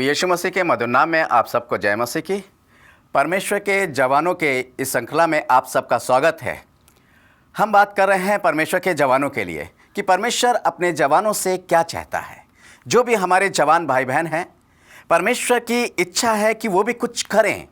प्रभु यीशु मसीह के मधुर नाम में आप सबको जय मसीह की। परमेश्वर के जवानों के इस श्रृंखला में आप सबका स्वागत है। हम बात कर रहे हैं परमेश्वर के जवानों के लिए कि परमेश्वर अपने जवानों से क्या चाहता है। जो भी हमारे जवान भाई बहन हैं, परमेश्वर की इच्छा है कि वो भी कुछ करें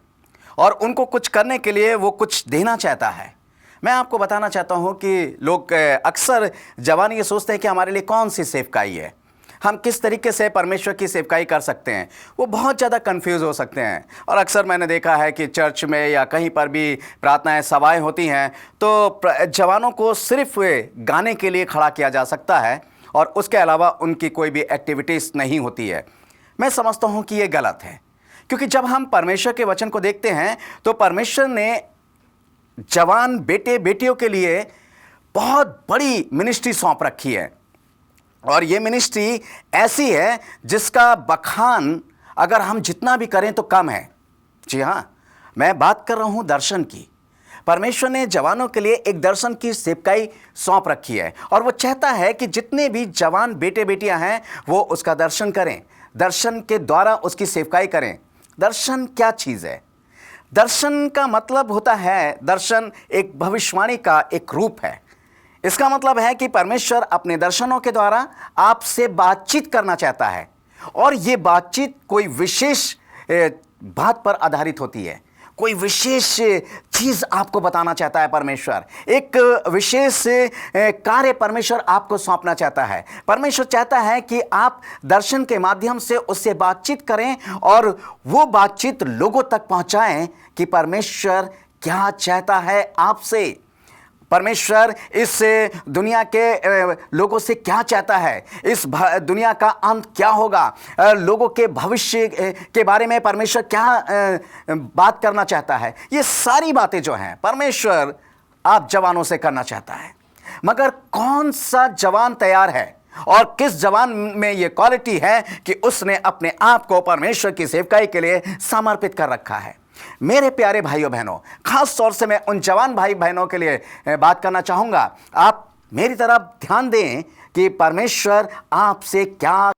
और उनको कुछ करने के लिए वो कुछ देना चाहता है। मैं आपको बताना चाहता हूँ कि लोग अक्सर जवान ये सोचते हैं कि हमारे लिए कौन सी सेवकाई है, हम किस तरीके से परमेश्वर की सेवकाई कर सकते हैं। वो बहुत ज़्यादा कंफ्यूज हो सकते हैं। और अक्सर मैंने देखा है कि चर्च में या कहीं पर भी प्रार्थनाएं सभाएं होती हैं तो जवानों को सिर्फ गाने के लिए खड़ा किया जा सकता है और उसके अलावा उनकी कोई भी एक्टिविटीज़ नहीं होती है। मैं समझता हूँ कि ये गलत है, क्योंकि जब हम परमेश्वर के वचन को देखते हैं तो परमेश्वर ने जवान बेटे बेटियों के लिए बहुत बड़ी मिनिस्ट्री सौंप रखी है। और ये मिनिस्ट्री ऐसी है जिसका बखान अगर हम जितना भी करें तो कम है। जी हाँ, मैं बात कर रहा हूँ दर्शन की। परमेश्वर ने जवानों के लिए एक दर्शन की सेवकाई सौंप रखी है और वो चाहता है कि जितने भी जवान बेटे बेटियां हैं वो उसका दर्शन करें, दर्शन के द्वारा उसकी सेवकाई करें। दर्शन क्या चीज़ है? दर्शन का मतलब होता है, दर्शन एक भविष्यवाणी का एक रूप है। इसका मतलब है कि परमेश्वर अपने दर्शनों के द्वारा आपसे बातचीत करना चाहता है और ये बातचीत कोई विशेष बात पर आधारित होती है। कोई विशेष चीज़ आपको बताना चाहता है परमेश्वर, एक विशेष कार्य परमेश्वर आपको सौंपना चाहता है। परमेश्वर चाहता है कि आप दर्शन के माध्यम से उससे बातचीत करें और वो बातचीत लोगों तक पहुंचाएं कि परमेश्वर क्या चाहता है आपसे, परमेश्वर इस दुनिया के लोगों से क्या चाहता है, इस दुनिया का अंत क्या होगा, लोगों के भविष्य के बारे में परमेश्वर क्या बात करना चाहता है। ये सारी बातें जो हैं परमेश्वर आप जवानों से करना चाहता है। मगर कौन सा जवान तैयार है और किस जवान में ये क्वालिटी है कि उसने अपने आप को परमेश्वर की सेवकाई के लिए समर्पित कर रखा है। मेरे प्यारे भाइयों बहनों, खास तौर से मैं उन जवान भाई बहनों के लिए बात करना चाहूँगा। आप मेरी तरफ ध्यान दें कि परमेश्वर आपसे क्या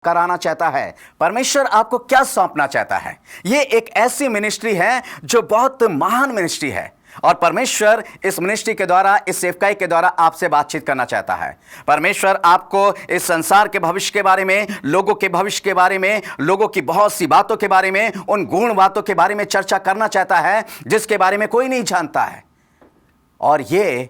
कराना चाहता है, परमेश्वर आपको क्या सौंपना चाहता है। ये एक ऐसी मिनिस्ट्री है जो बहुत महान मिनिस्ट्री है और परमेश्वर इस मिनिस्ट्री के द्वारा, इस सेवकाई के द्वारा आपसे बातचीत करना चाहता है। परमेश्वर आपको इस संसार के भविष्य के बारे में, लोगों के भविष्य के बारे में, लोगों की बहुत सी बातों के बारे में, उन गूढ़ बातों के बारे में चर्चा करना चाहता है जिसके बारे में कोई नहीं जानता है। और ये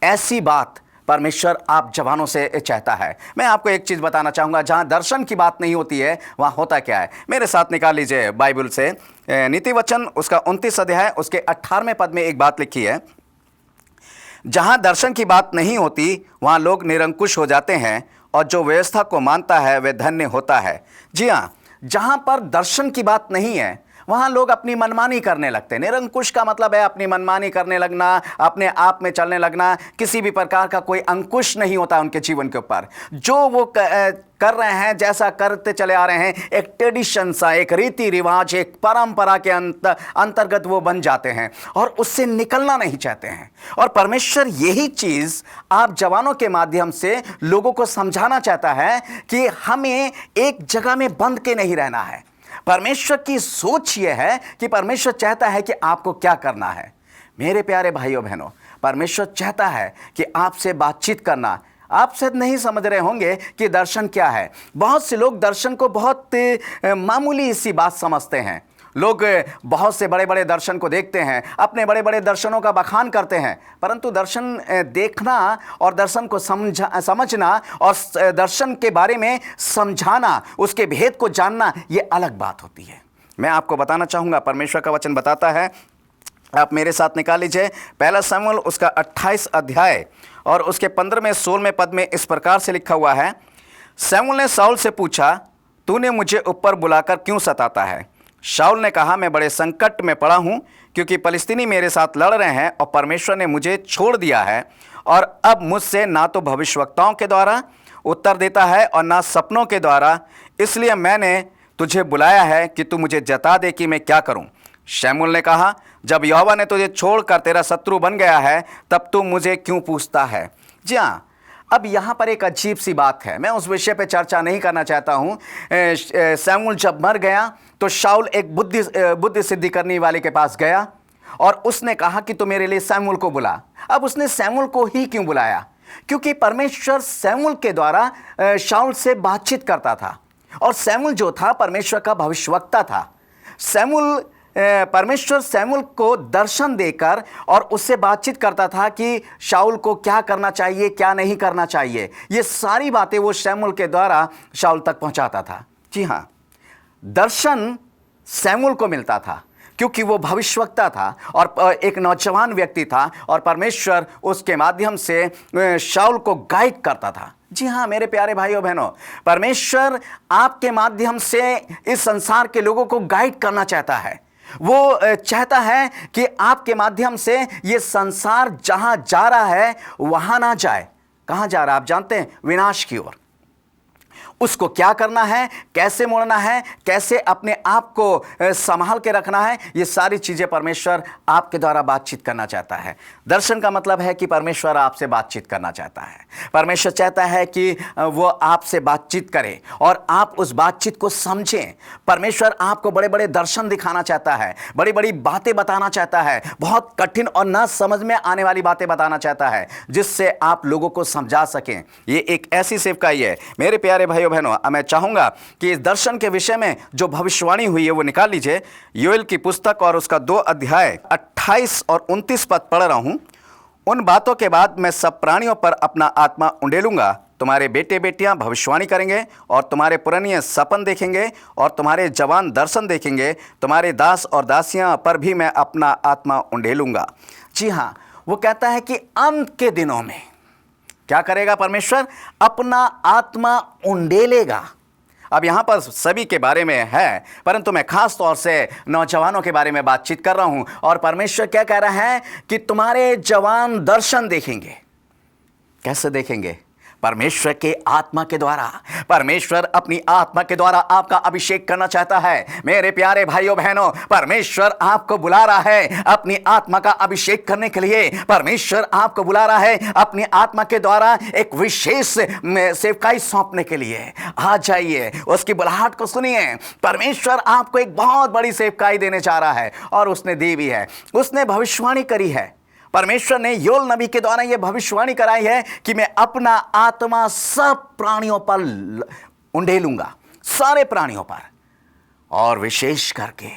ऐसी बात परमेश्वर आप जवानों से चाहता है। मैं आपको एक चीज़ बताना चाहूँगा, जहाँ दर्शन की बात नहीं होती है वहाँ होता क्या है। मेरे साथ निकाल लीजिए बाइबल से नीति वचन उसका 29 अध्याय उसके 18वें पद में एक बात लिखी है, जहाँ दर्शन की बात नहीं होती वहाँ लोग निरंकुश हो जाते हैं और जो व्यवस्था को मानता है वह धन्य होता है। जी हाँ, जहाँ पर दर्शन की बात नहीं है वहाँ लोग अपनी मनमानी करने लगते हैं। निरंकुश का मतलब है अपनी मनमानी करने लगना, अपने आप में चलने लगना, किसी भी प्रकार का कोई अंकुश नहीं होता उनके जीवन के ऊपर। जो वो कर रहे हैं, जैसा करते चले आ रहे हैं, एक ट्रेडिशन सा, एक रीति रिवाज, एक परंपरा के अंतर्गत वो बन जाते हैं और उससे निकलना नहीं चाहते हैं। और परमेश्वर यही चीज़ आप जवानों के माध्यम से लोगों को समझाना चाहता है कि हमें एक जगह में बंध के नहीं रहना है। परमेश्वर की सोच यह है कि परमेश्वर चाहता है कि आपको क्या करना है। मेरे प्यारे भाइयों बहनों, परमेश्वर चाहता है कि आपसे बातचीत करना। आप शायद नहीं समझ रहे होंगे कि दर्शन क्या है। बहुत से लोग दर्शन को बहुत मामूली सी बात समझते हैं। लोग बहुत से बड़े बड़े दर्शन को देखते हैं, अपने बड़े बड़े दर्शनों का बखान करते हैं, परंतु दर्शन देखना और दर्शन को समझना और दर्शन के बारे में समझाना, उसके भेद को जानना, ये अलग बात होती है। मैं आपको बताना चाहूँगा, परमेश्वर का वचन बताता है, आप मेरे साथ निकाल लीजिए पहला शमूएल उसका 28 अध्याय और उसके 15वें 16वें पद में इस प्रकार से लिखा हुआ है, शमूएल ने शाऊल से पूछा, तूने मुझे ऊपर बुलाकर क्यों सताता है? शाऊल ने कहा, मैं बड़े संकट में पड़ा हूँ, क्योंकि फलिस्तीनी मेरे साथ लड़ रहे हैं और परमेश्वर ने मुझे छोड़ दिया है और अब मुझसे ना तो भविष्यवक्ताओं के द्वारा उत्तर देता है और ना सपनों के द्वारा, इसलिए मैंने तुझे बुलाया है कि तू मुझे जता दे कि मैं क्या करूं। शमूएल ने कहा, जब यहोवा ने तुझे छोड़कर तेरा शत्रु बन गया है तब तू मुझे क्यों पूछता है? जी हाँ, अब यहाँ पर एक अजीब सी बात है, मैं उस विषय पे चर्चा नहीं करना चाहता हूँ। शमूएल जब मर गया तो शाऊल एक बुद्धि सिद्धि करने वाले के पास गया और उसने कहा कि तू मेरे लिए शमूएल को बुला। अब उसने शमूएल को ही क्यों बुलाया? क्योंकि परमेश्वर शमूएल के द्वारा शाऊल से बातचीत करता था और शमूएल जो था परमेश्वर का भविष्यवक्ता था। परमेश्वर शमूएल को दर्शन देकर और उससे बातचीत करता था कि शाऊल को क्या करना चाहिए, क्या नहीं करना चाहिए। ये सारी बातें वो शमूएल के द्वारा शाऊल तक पहुंचाता था। जी हाँ, दर्शन शमूएल को मिलता था क्योंकि वो भविष्यवक्ता था और एक नौजवान व्यक्ति था और परमेश्वर उसके माध्यम से शाऊल को गाइड करता था। जी हाँ मेरे प्यारे भाइयों बहनों, परमेश्वर आपके माध्यम से इस संसार के लोगों को गाइड करना चाहता है। वो चाहता है कि आपके माध्यम से ये संसार जहां जा रहा है वहां ना जाए। कहां जा रहा है आप जानते हैं? विनाश की ओर। उसको क्या करना है, कैसे मोड़ना है, कैसे अपने आप को संभाल के रखना है, ये सारी चीजें परमेश्वर आपके द्वारा बातचीत करना चाहता है। दर्शन का मतलब है कि परमेश्वर आपसे बातचीत करना चाहता है। परमेश्वर चाहता है कि वो आपसे बातचीत करे और आप उस बातचीत को समझें। परमेश्वर आपको बड़े बड़े दर्शन दिखाना चाहता है, बड़ी बड़ी बातें बताना चाहता है, बहुत कठिन और ना समझ में आने वाली बातें बताना चाहता है जिससे आप लोगों को समझा सकें। ये एक ऐसी सेवकाई है मेरे प्यारे भाइयों बहनों। मैं चाहूंगा कि इस दर्शन के विषय में जो भविष्यवाणी हुई है वो निकाल लीजिए। योएल की पुस्तक और उसका 2 अध्याय 28 और 29 पद पढ़ रहा हूं। उन बातों के बाद मैं सब प्राणियों पर अपना आत्मा उंडेलूंगा। तुम्हारे बेटे बेटियां भविष्यवाणी करेंगे और तुम्हारे पुरनिये सपन देखेंगे और तुम्हारे जवान दर्शन देखेंगे। तुम्हारे दास और दासियां पर भी मैं अपना आत्मा उंडेलूंगा। जी हाँ, वो कहता है कि अंत के दिनों में क्या करेगा परमेश्वर? अपना आत्मा उंडेलेगा। अब यहां पर सभी के बारे में है, परंतु मैं खास तौर से नौजवानों के बारे में बातचीत कर रहा हूं। और परमेश्वर क्या कह रहा है कि तुम्हारे जवान दर्शन देखेंगे। कैसे देखेंगे? परमेश्वर के आत्मा के द्वारा। परमेश्वर अपनी आत्मा के द्वारा आपका अभिषेक करना चाहता है। मेरे प्यारे भाइयों बहनों, परमेश्वर आपको बुला रहा है अपनी आत्मा का अभिषेक करने के लिए। परमेश्वर आपको बुला रहा है अपनी आत्मा के द्वारा एक विशेष सेवकाई सौंपने के लिए। आ जाइए, उसकी बुलाहट को सुनिए। परमेश्वर आपको एक बहुत बड़ी सेवकाई देने जा रहा है और उसने दी भी है। उसने भविष्यवाणी करी है। परमेश्वर ने योएल नबी के द्वारा यह भविष्यवाणी कराई है कि मैं अपना आत्मा सब प्राणियों पर उंडेलूंगा, सारे प्राणियों पर, और विशेष करके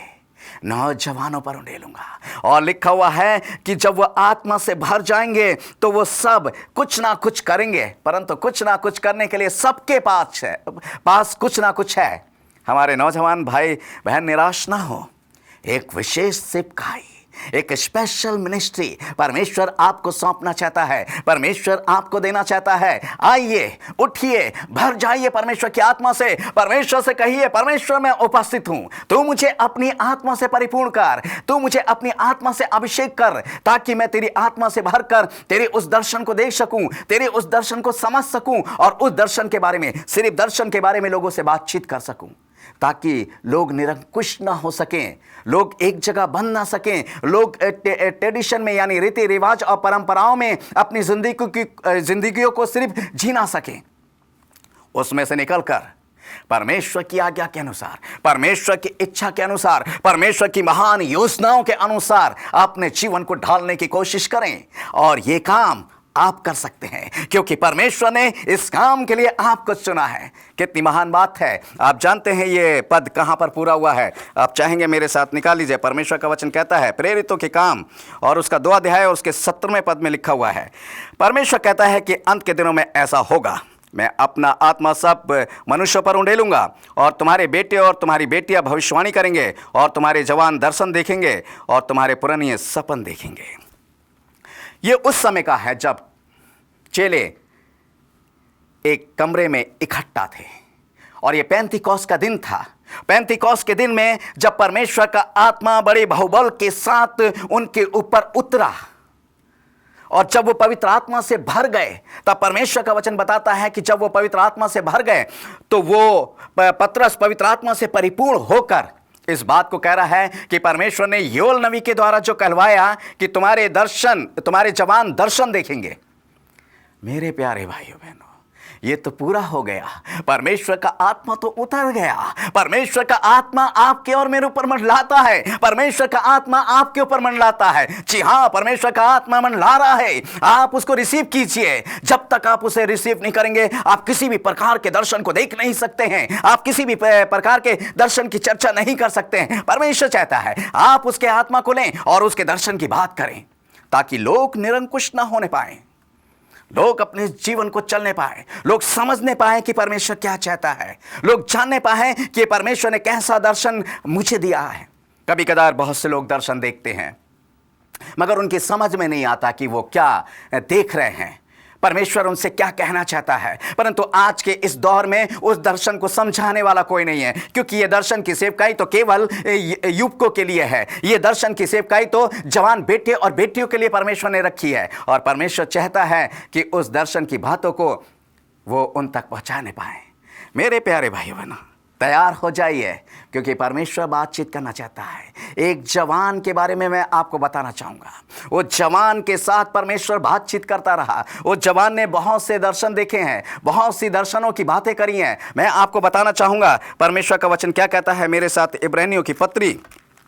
नौजवानों पर उंडेलूंगा। और लिखा हुआ है कि जब वह आत्मा से भर जाएंगे तो वो सब कुछ ना कुछ करेंगे, परंतु कुछ ना कुछ करने के लिए सबके पास कुछ ना कुछ है। हमारे नौजवान भाई बहन निराश ना हो। एक विशेष सेवकाई, एक स्पेशल मिनिस्ट्री परमेश्वर आपको सौंपना चाहता है, परमेश्वर आपको देना चाहता है। आइए, उठिए, भर जाइए परमेश्वर की आत्मा से। परमेश्वर से कहिए, परमेश्वर मैं उपस्थित हूं, तू मुझे अपनी आत्मा से परिपूर्ण कर, तू मुझे अपनी आत्मा से अभिषेक कर, ताकि मैं तेरी आत्मा से भरकर तेरे उस दर्शन को देख सकूं, तेरे उस दर्शन को समझ सकूं और उस दर्शन के बारे में, सिर्फ दर्शन के बारे में लोगों से बातचीत कर सकूं, ताकि लोग निरंकुश ना हो सकें, लोग एक जगह बंध ना सकें, लोग ट्रेडिशन में यानी रीति रिवाज और परंपराओं में अपनी जिंदगियों को सिर्फ जी ना सकें। उसमें से निकलकर परमेश्वर की आज्ञा के अनुसार, परमेश्वर की इच्छा के अनुसार, परमेश्वर की महान योजनाओं के अनुसार अपने जीवन को ढालने की कोशिश करें। और ये काम आप कर सकते हैं क्योंकि परमेश्वर ने इस काम के लिए आपको चुना है। कितनी महान बात है। आप जानते हैं ये पद कहां पर पूरा हुआ है? आप चाहेंगे मेरे साथ निकाल लीजिए। परमेश्वर का वचन कहता है, प्रेरितों के काम और उसका 2 अध्याय और उसके 17वें पद में लिखा हुआ है। परमेश्वर कहता है कि अंत के दिनों में ऐसा होगा, मैं अपना आत्मा सब मनुष्यों पर उंडेलूंगा और तुम्हारे बेटे और तुम्हारी बेटियां भविष्यवाणी करेंगे और तुम्हारे जवान दर्शन देखेंगे और तुम्हारे पुरनिये सपन देखेंगे। ये उस समय का है जब चेले एक कमरे में इकट्ठा थे और ये पेंतीकोस्त का दिन था। पेंतीकोस्त के दिन में जब परमेश्वर का आत्मा बड़े बहुबल के साथ उनके ऊपर उतरा और जब वो पवित्र आत्मा से भर गए, तब परमेश्वर का वचन बताता है कि जब वो पवित्र आत्मा से भर गए तो वो पतरस पवित्र आत्मा से परिपूर्ण होकर इस बात को कह रहा है कि परमेश्वर ने योएल नबी के द्वारा जो कहलवाया कि तुम्हारे जवान दर्शन देखेंगे, मेरे प्यारे भाइयों बहनों, ये तो पूरा हो गया। परमेश्वर का आत्मा तो उतर गया। परमेश्वर का आत्मा आपके और मेरे ऊपर मंडलाता है। परमेश्वर का आत्मा आपके ऊपर मंडलाता है। जी हाँ, परमेश्वर का आत्मा मंडला रहा है। आप उसको रिसीव कीजिए। जब तक आप उसे रिसीव नहीं करेंगे, आप किसी भी प्रकार के दर्शन को देख नहीं सकते हैं। आप किसी भी प्रकार के दर्शन की चर्चा नहीं कर सकते हैं। परमेश्वर चाहता है आप उसके आत्मा को लें और उसके दर्शन की बात करें, ताकि लोग निरंकुश ना होने पाए, लोग अपने जीवन को चलने पाए, लोग समझने पाए कि परमेश्वर क्या चाहता है, लोग जानने पाए कि परमेश्वर ने कैसा दर्शन मुझे दिया है। कभी कदार बहुत से लोग दर्शन देखते हैं, मगर उनकी समझ में नहीं आता कि वो क्या देख रहे हैं, परमेश्वर उनसे क्या कहना चाहता है। परंतु आज के इस दौर में उस दर्शन को समझाने वाला कोई नहीं है, क्योंकि ये दर्शन की सेवकाई तो केवल युवकों के लिए है। ये दर्शन की सेवकाई तो जवान बेटे और बेटियों के लिए परमेश्वर ने रखी है, और परमेश्वर चाहता है कि उस दर्शन की बातों को वो उन तक पहुंचाने पाए। मेरे प्यारे भाइयों बहनों, तैयार हो जाइए, क्योंकि परमेश्वर बातचीत करना चाहता है। एक जवान के बारे में मैं आपको बताना चाहूँगा। वो जवान के साथ परमेश्वर बातचीत करता रहा। वो जवान ने बहुत से दर्शन देखे हैं, बहुत सी दर्शनों की बातें करी हैं। मैं आपको बताना चाहूँगा परमेश्वर का वचन क्या कहता है। मेरे साथ इब्रानियों की पत्री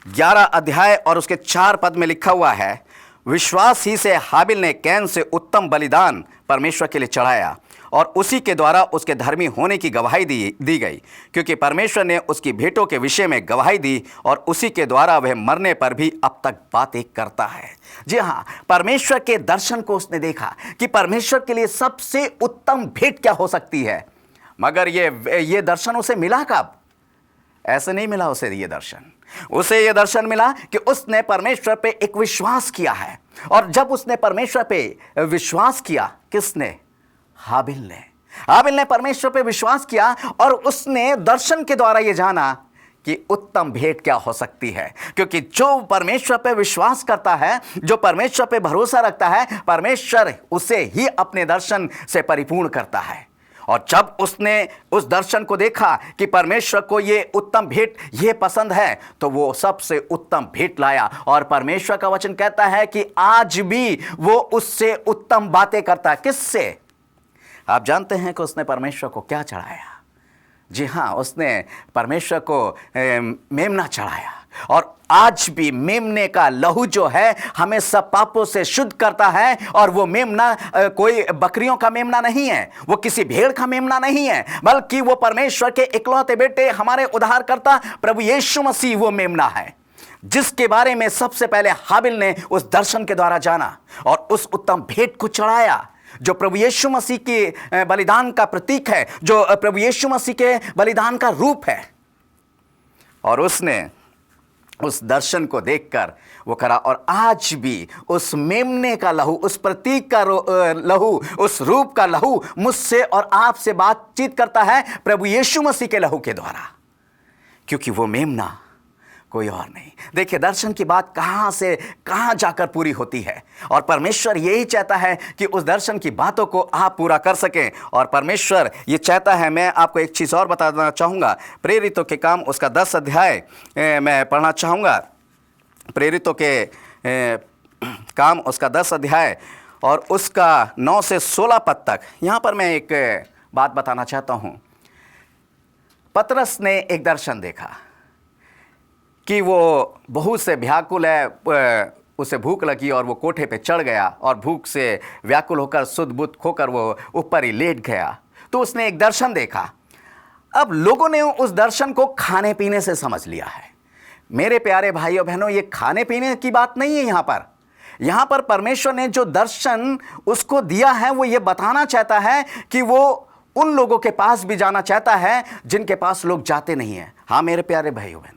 11 अध्याय और उसके 4 पद में लिखा हुआ है, विश्वास ही से हाबिल ने कैन से उत्तम बलिदान परमेश्वर के लिए चढ़ाया, और उसी के द्वारा उसके धर्मी होने की गवाही दी गई, क्योंकि परमेश्वर ने उसकी भेंटों के विषय में गवाही दी, और उसी के द्वारा वह मरने पर भी अब तक बातें करता है। जी हाँ, परमेश्वर के दर्शन को उसने देखा कि परमेश्वर के लिए सबसे उत्तम भेंट क्या हो सकती है। मगर ये दर्शन उसे मिला कब? ऐसे नहीं मिला उसे ये दर्शन मिला कि उसने परमेश्वर पे एक विश्वास किया है। और जब उसने परमेश्वर पे विश्वास किया, किसने? हाबिल ने परमेश्वर पे विश्वास किया, और उसने दर्शन के द्वारा ये जाना कि उत्तम भेंट क्या हो सकती है। क्योंकि जो परमेश्वर पे विश्वास करता है, जो परमेश्वर पे भरोसा रखता है, परमेश्वर उसे ही अपने दर्शन से परिपूर्ण करता है। और जब उसने उस दर्शन को देखा कि परमेश्वर को ये उत्तम भेंट ये पसंद है, तो वो सबसे उत्तम भेंट लाया। और परमेश्वर का वचन कहता है कि आज भी वो उससे उत्तम बातें करता है। किससे? आप जानते हैं कि उसने परमेश्वर को क्या चढ़ाया? जी हाँ, उसने परमेश्वर को मेमना चढ़ाया। और आज भी मेमने का लहू जो है हमें सब पापों से शुद्ध करता है। और वो मेमना कोई बकरियों का मेमना नहीं है, वो किसी भेड़ का मेमना नहीं है, बल्कि वो परमेश्वर के इकलौते बेटे, हमारे उद्धारकर्ता प्रभु यीशु मसीह वो मेमना है, जिसके बारे में सबसे पहले हाबिल ने उस दर्शन के द्वारा जाना और उस उत्तम भेंट को चढ़ाया, जो प्रभु यीशु मसीह के बलिदान का प्रतीक है, जो प्रभु यीशु मसीह के बलिदान का रूप है। और उसने उस दर्शन को देखकर वो करा। और आज भी उस मेमने का लहू, उस प्रतीक का लहू, उस रूप का लहू मुझसे और आपसे बातचीत करता है प्रभु यीशु मसीह के लहू के द्वारा, क्योंकि वो मेमना कोई और नहीं। देखिए, दर्शन की बात कहां से कहां जाकर पूरी होती है, और परमेश्वर यही चाहता है कि उस दर्शन की बातों को आप पूरा कर सकें। और परमेश्वर ये चाहता है, मैं आपको एक चीज़ और बताना चाहूँगा। प्रेरितों के काम उसका 10 अध्याय मैं पढ़ना चाहूँगा। प्रेरितों के काम उसका 10 अध्याय और उसका 9 से 16 पद तक। यहाँ पर मैं एक बात बताना चाहता हूँ। पतरस ने एक दर्शन देखा कि वो बहुत से व्याकुल है, उसे भूख लगी और वो कोठे पे चढ़ गया, और भूख से व्याकुल होकर सुध बुध खोकर वो ऊपर ही लेट गया। तो उसने एक दर्शन देखा। अब लोगों ने उस दर्शन को खाने पीने से समझ लिया है। मेरे प्यारे भाइयों बहनों, ये खाने पीने की बात नहीं है। यहाँ पर परमेश्वर ने जो दर्शन उसको दिया है, वो ये बताना चाहता है कि वो उन लोगों के पास भी जाना चाहता है जिनके पास लोग जाते नहीं हैं। हाँ मेरे प्यारे भाइयों बहनों,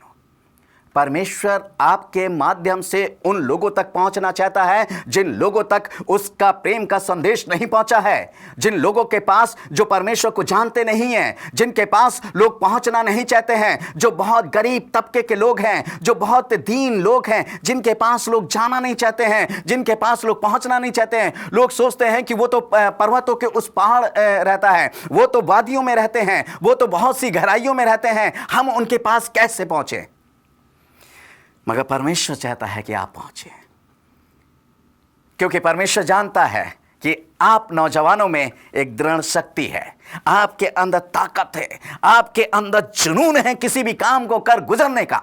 परमेश्वर आपके माध्यम से उन लोगों तक पहुंचना चाहता है जिन लोगों तक उसका प्रेम का संदेश नहीं पहुंचा है, जिन लोगों के पास जो परमेश्वर को जानते नहीं हैं, जिनके पास लोग पहुंचना नहीं चाहते हैं, जो बहुत गरीब तबके के लोग हैं, जो बहुत दीन लोग हैं, जिनके पास लोग जाना नहीं चाहते हैं, जिनके पास लोग पहुंचना नहीं चाहते हैं। लोग सोचते हैं कि वो तो पर्वतों के उस पहाड़ रहता है, वो तो वादियों में रहते हैं, वो तो बहुत सी गहराइयों में रहते हैं, हम उनके पास कैसे पहुंचे। मगर परमेश्वर चाहता है कि आप पहुंचे, क्योंकि परमेश्वर जानता है कि आप नौजवानों में एक दृढ़ शक्ति है, आपके अंदर ताकत है, आपके अंदर जुनून है किसी भी काम को कर गुजरने का,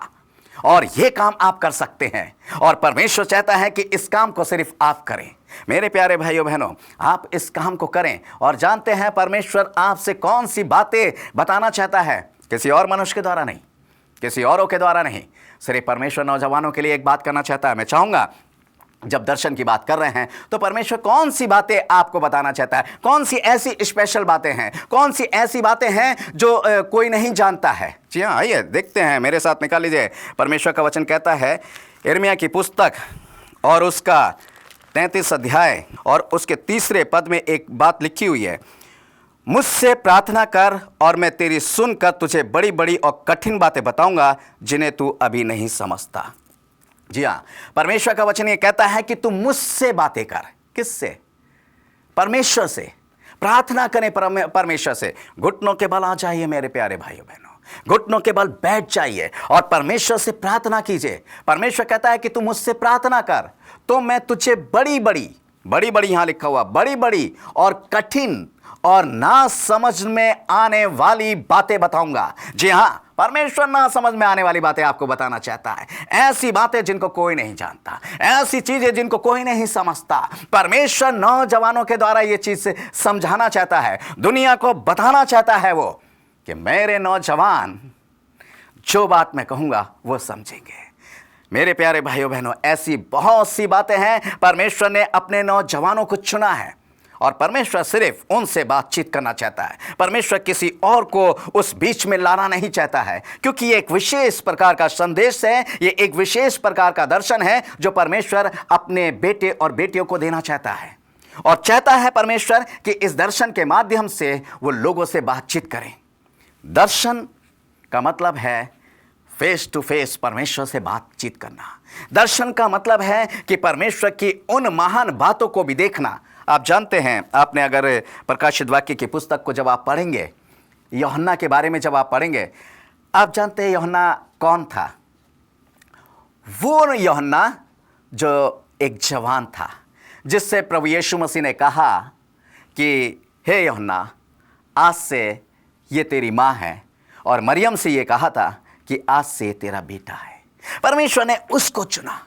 और यह काम आप कर सकते हैं। और परमेश्वर चाहता है कि इस काम को सिर्फ आप करें। मेरे प्यारे भाइयों बहनों, आप इस काम को करें। और जानते हैं परमेश्वर आपसे कौन सी बातें बताना चाहता है, किसी और मनुष्य के द्वारा नहीं, किसी औरों के द्वारा नहीं, सिर्फ परमेश्वर नौजवानों के लिए एक बात करना चाहता है। मैं चाहूंगा जब दर्शन की बात कर रहे हैं तो परमेश्वर कौन सी बातें आपको बताना चाहता है, कौन सी ऐसी स्पेशल बातें हैं, कौन सी ऐसी बातें हैं जो कोई नहीं जानता है। जी हाँ, आइए देखते हैं, मेरे साथ निकाल लीजिए। परमेश्वर का वचन कहता है यिर्मयाह की पुस्तक और उसका 33 अध्याय और उसके 3 पद में एक बात लिखी हुई है, मुझसे प्रार्थना कर और मैं तेरी सुनकर तुझे बड़ी बड़ी और कठिन बातें बताऊंगा जिन्हें तू अभी नहीं समझता। जी हाँ, परमेश्वर का वचन ये कहता है कि तू मुझसे बातें कर। किससे? परमेश्वर से। प्रार्थना करें परमेश्वर से। घुटनों के बल आ जाइए मेरे प्यारे भाइयों बहनों, घुटनों के बल बैठ जाइए और परमेश्वर से प्रार्थना कीजिए। परमेश्वर कहता है कि तू मुझसे प्रार्थना कर तो मैं तुझे बड़ी बड़ी यहां लिखा हुआ बड़ी बड़ी और कठिन और ना समझ में आने वाली बातें बताऊंगा। जी हां, परमेश्वर ना समझ में आने वाली बातें आपको बताना चाहता है। ऐसी बातें जिनको कोई नहीं जानता, ऐसी चीजें जिनको कोई नहीं समझता, परमेश्वर नौजवानों के द्वारा ये चीज समझाना चाहता है, दुनिया को बताना चाहता है वो कि मेरे नौजवान जो बात मैं कहूंगा वो समझेंगे। मेरे प्यारे भाइयों बहनों, ऐसी बहुत सी बातें हैं। परमेश्वर ने अपने नौजवानों को चुना है और परमेश्वर सिर्फ उनसे बातचीत करना चाहता है। परमेश्वर किसी और को उस बीच में लाना नहीं चाहता है, क्योंकि ये एक विशेष प्रकार का संदेश है, ये एक विशेष प्रकार का दर्शन है जो परमेश्वर अपने बेटे और बेटियों को देना चाहता है। और चाहता है परमेश्वर कि इस दर्शन के माध्यम से वो लोगों से बातचीत करें। दर्शन का मतलब है फेस टू फेस परमेश्वर से बातचीत करना। दर्शन का मतलब है कि परमेश्वर की उन महान बातों को भी देखना। आप जानते हैं, आपने अगर प्रकाशित वाक्य की पुस्तक को जब आप पढ़ेंगे, यूहन्ना के बारे में जब आप पढ़ेंगे, आप जानते हैं यूहन्ना कौन था? वो यूहन्ना जो एक जवान था, जिससे प्रभु यीशु मसीह ने कहा कि हे यूहन्ना, आज से ये तेरी माँ है, और मरियम से ये कहा था कि आज से तेरा बेटा है। परमेश्वर ने उसको चुना।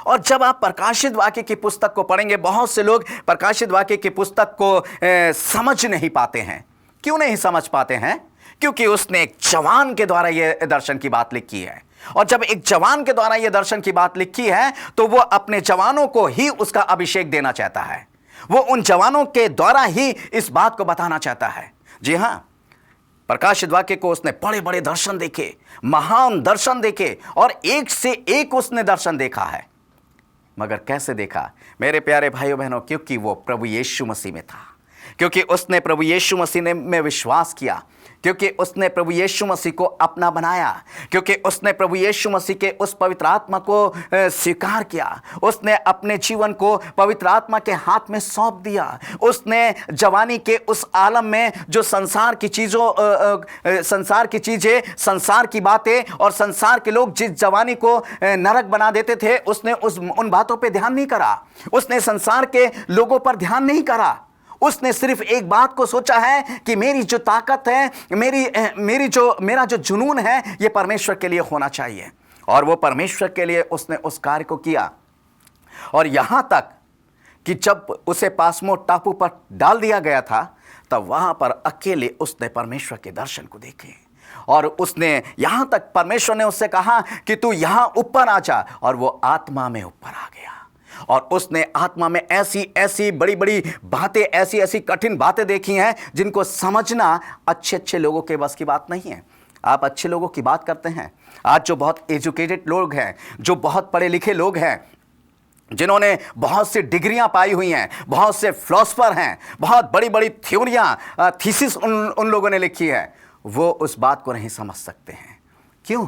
और जब आप प्रकाशित वाक्य की पुस्तक को पढ़ेंगे, बहुत से लोग प्रकाशित वाक्य की पुस्तक को समझ नहीं पाते हैं। क्यों नहीं समझ पाते हैं? क्योंकि उसने एक जवान के द्वारा यह दर्शन की बात लिखी है। और जब एक जवान के द्वारा यह दर्शन की बात लिखी है तो वो अपने जवानों को ही उसका अभिषेक देना चाहता है। वो उन जवानों के द्वारा ही इस बात को बताना चाहता है। जी हाँ, प्रकाशित वाक्य को उसने बड़े बड़े दर्शन देखे, महान दर्शन देखे, और एक से एक उसने दर्शन देखा है। मगर कैसे देखा मेरे प्यारे भाइयों बहनों? क्योंकि वो प्रभु यीशु मसीह में था, क्योंकि उसने प्रभु यीशु मसीह में विश्वास किया, क्योंकि उसने प्रभु यीशु मसीह को अपना बनाया, क्योंकि उसने प्रभु यीशु मसीह के उस पवित्र आत्मा को स्वीकार किया। उसने अपने जीवन को पवित्र आत्मा के हाथ में सौंप दिया। उसने जवानी के उस आलम में जो संसार की चीज़ें, संसार की बातें और संसार के लोग जिस जवानी को नरक बना देते थे, उसने उन बातों पर ध्यान नहीं करा। उसने संसार के लोगों पर ध्यान नहीं करा। उसने सिर्फ एक बात को सोचा है कि मेरी जो ताकत है, मेरा जो जुनून है, ये परमेश्वर के लिए होना चाहिए। और वो परमेश्वर के लिए उसने उस कार्य को किया। और यहां तक कि जब उसे पासमो टापू पर डाल दिया गया था, तब वहां पर अकेले उसने परमेश्वर के दर्शन को देखे। और उसने यहां तक परमेश्वर ने उससे कहा कि तू यहां ऊपर आ जा, और वो आत्मा में ऊपर आ गया। और उसने आत्मा में ऐसी ऐसी बड़ी बड़ी बातें, ऐसी ऐसी कठिन बातें देखी हैं जिनको समझना अच्छे लोगों के बस की बात नहीं है। आप अच्छे लोगों की बात करते हैं। आज जो बहुत एजुकेटेड लोग हैं, जो बहुत पढ़े लिखे लोग हैं, जिन्होंने बहुत सी डिग्रियां पाई हुई हैं, बहुत से फिलोसफर हैं, बहुत बड़ी बड़ी थ्योरियां, थीसिस उन लोगों ने लिखी है, वो उस बात को नहीं समझ सकते हैं। क्यों?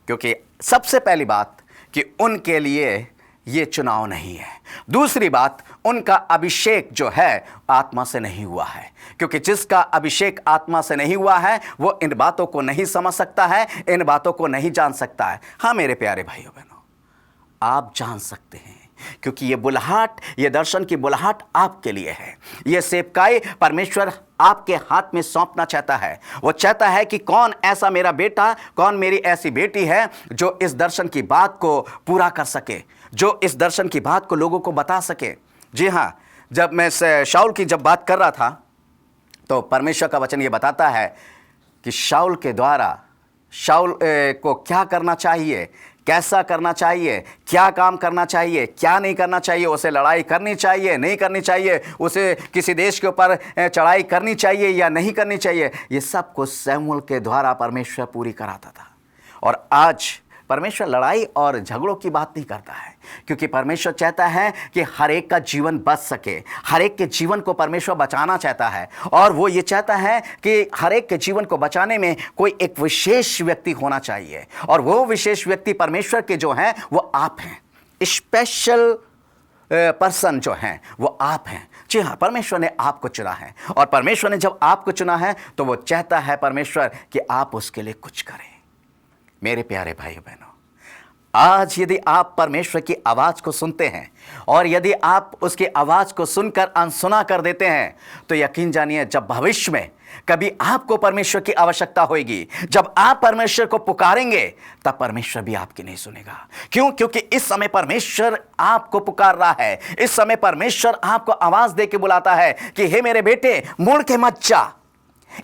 क्योंकि सबसे पहली बात कि उनके लिए ये चुनाव नहीं है। दूसरी बात, उनका अभिषेक जो है आत्मा से नहीं हुआ है, क्योंकि जिसका अभिषेक आत्मा से नहीं हुआ है वो इन बातों को नहीं समझ सकता है, इन बातों को नहीं जान सकता है। हाँ मेरे प्यारे भाइयों बहनों, आप जान सकते हैं, क्योंकि ये बुलाहट, ये दर्शन की बुलाहट आपके लिए है। ये सेवकाई परमेश्वर आपके हाथ में सौंपना चाहता है। वो चाहता है कि कौन ऐसा मेरा बेटा, कौन मेरी ऐसी बेटी है जो इस दर्शन की बात को पूरा कर सके, जो इस दर्शन की बात को लोगों को बता सके। जी हाँ, जब मैं शाऊल की जब बात कर रहा था तो परमेश्वर का वचन ये बताता है कि शाऊल के द्वारा शाऊल को क्या करना चाहिए, कैसा करना चाहिए, क्या काम करना चाहिए, क्या नहीं करना चाहिए, उसे लड़ाई करनी चाहिए, नहीं करनी चाहिए, उसे किसी देश के ऊपर चढ़ाई करनी चाहिए या नहीं करनी चाहिए, ये सब कुछ शमूएल के द्वारा परमेश्वर पूरी कराता था। और आज परमेश्वर लड़ाई और झगड़ों की बात नहीं करता है, क्योंकि परमेश्वर चाहता है कि हर एक का जीवन बच सके। हर एक के जीवन को परमेश्वर बचाना चाहता है, और वो ये चाहता है कि हर एक के जीवन को बचाने में कोई एक विशेष व्यक्ति होना चाहिए, और वो विशेष व्यक्ति परमेश्वर के जो हैं वो आप हैं। स्पेशल पर्सन जो हैं वो आप हैं। जी हाँ, परमेश्वर ने आपको चुना है, और परमेश्वर ने जब आपको चुना है तो वो चाहता है परमेश्वर कि आप उसके लिए कुछ करें। मेरे प्यारे भाइयों बहनों, आज यदि आप परमेश्वर की आवाज़ को सुनते हैं और यदि आप उसकी आवाज़ को सुनकर अनसुना कर देते हैं, तो यकीन जानिए जब भविष्य में कभी आपको परमेश्वर की आवश्यकता होगी, जब आप परमेश्वर को पुकारेंगे, तब परमेश्वर भी आपकी नहीं सुनेगा। क्यों? क्योंकि इस समय परमेश्वर आपको पुकार रहा है। इस समय परमेश्वर आपको आवाज़ दे के बुलाता है कि हे मेरे बेटे, मुड़ के मत जा।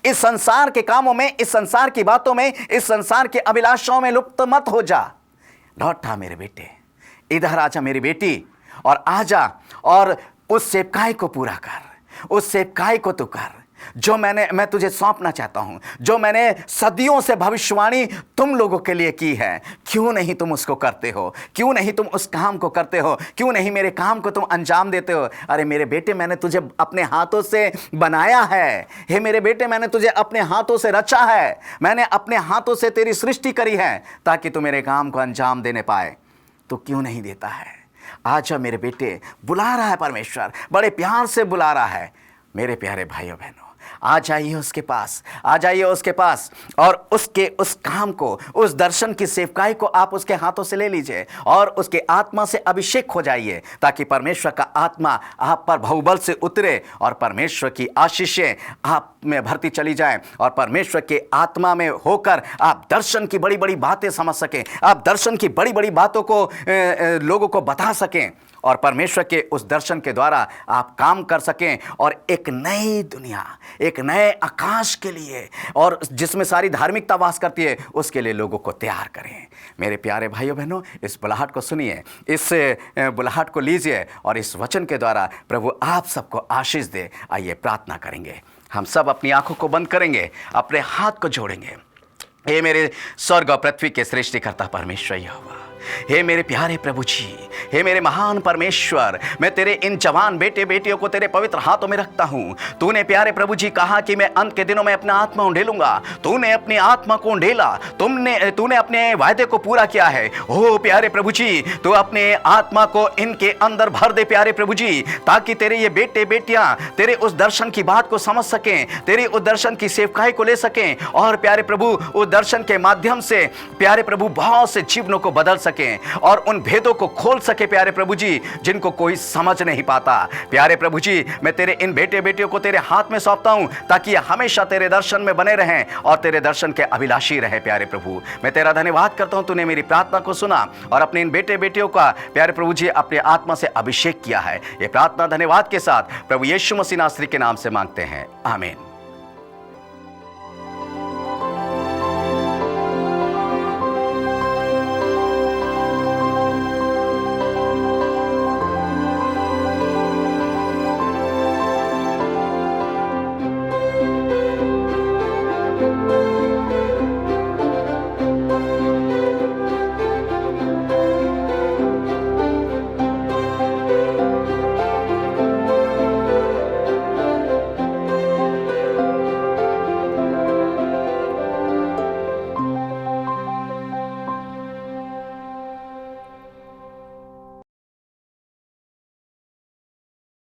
इस संसार के कामों में, इस संसार की बातों में, इस संसार के अभिलाषाओं में लुप्त मत हो जा। लौट आ मेरे बेटे, इधर आजा मेरी बेटी, और आजा और उस सेवकाई को पूरा कर, उस सेवकाई को तू कर जो मैं तुझे सौंपना चाहता हूं, जो मैंने सदियों से भविष्यवाणी तुम लोगों के लिए की है। क्यों नहीं तुम उसको करते हो? क्यों नहीं तुम उस काम को करते हो? क्यों नहीं मेरे काम को तुम अंजाम देते हो? अरे मेरे बेटे, मैंने तुझे अपने हाथों से बनाया है। हे मेरे बेटे, मैंने तुझे अपने हाथों से रचा है। मैंने अपने हाथों से तेरी सृष्टि करी है ताकि तू मेरे काम को अंजाम देने पाए। तो क्यों नहीं देता है? आजा मेरे बेटे, बुला रहा है परमेश्वर, बड़े प्यार से बुला रहा है। मेरे प्यारे भाइयों बहनों, आ जाइए उसके पास, आ जाइए उसके पास, और उसके उस काम को, उस दर्शन की सेवकाई को आप उसके हाथों से ले लीजिए और उसके आत्मा से अभिषेक हो जाइए, ताकि परमेश्वर का आत्मा आप पर बहुबल से उतरे और परमेश्वर की आशीषें आप में भरती चली जाए, और परमेश्वर के आत्मा में होकर आप दर्शन की बड़ी बड़ी बातें समझ सकें, आप दर्शन की बड़ी बड़ी बातों को लोगों को बता सकें, और परमेश्वर के उस दर्शन के द्वारा आप काम कर सकें, और एक नई दुनिया, एक नए आकाश के लिए, और जिसमें सारी धार्मिकता वास करती है, उसके लिए लोगों को तैयार करें। मेरे प्यारे भाइयों बहनों, इस बुलाहट को सुनिए, इस बुलाहट को लीजिए, और इस वचन के द्वारा प्रभु आप सबको आशीष दे। आइए प्रार्थना करेंगे। हम सब अपनी आंखों को बंद करेंगे, अपने हाथ को जोड़ेंगे। हे मेरे स्वर्ग और पृथ्वी के सृष्टिकर्ता परमेश्वर यहोवा, हे मेरे प्यारे प्रभु जी, हे मेरे महान परमेश्वर, मैं तेरे इन जवान बेटे बेटियों को तेरे पवित्र हाथों में रखता हूं। तूने प्यारे प्रभु जी कहा कि मैं अंत के दिनों में अपना आत्मा उंडेलूंगा। तूने अपनी आत्मा को उंडेला, तूने अपने वायदे को पूरा किया है। ओ प्यारे प्रभु जी, तू अपने आत्मा को इनके अंदर भर दे प्यारे प्रभु जी, ताकि तेरे ये बेटे बेटियां तेरे उस दर्शन की बात को समझ सकें, तेरे उस दर्शन की सेवकाई को ले सकें, और प्यारे प्रभु उस दर्शन के माध्यम से प्यारे प्रभु बहुत से जीवनों को बदल सके और उन भेदों को खोल सके प्यारे प्रभु जी, जिनको कोई समझ नहीं पाता। प्यारे प्रभु जी, मैं तेरे इन बेटे बेटियों को तेरे हाथ में सौंपता हूं, ताकि ये हमेशा तेरे दर्शन में बने रहें और तेरे दर्शन के अभिलाषी रहे। प्यारे प्रभु, मैं तेरा धन्यवाद करता हूं, तूने मेरी प्रार्थना को सुना और अपने इन बेटे बेटियों का प्यारे प्रभु जी अपने आत्मा से अभिषेक किया है। ये प्रार्थना धन्यवाद के साथ प्रभु यीशु मसीह नासरी के नाम से मांगते हैं, आमीन।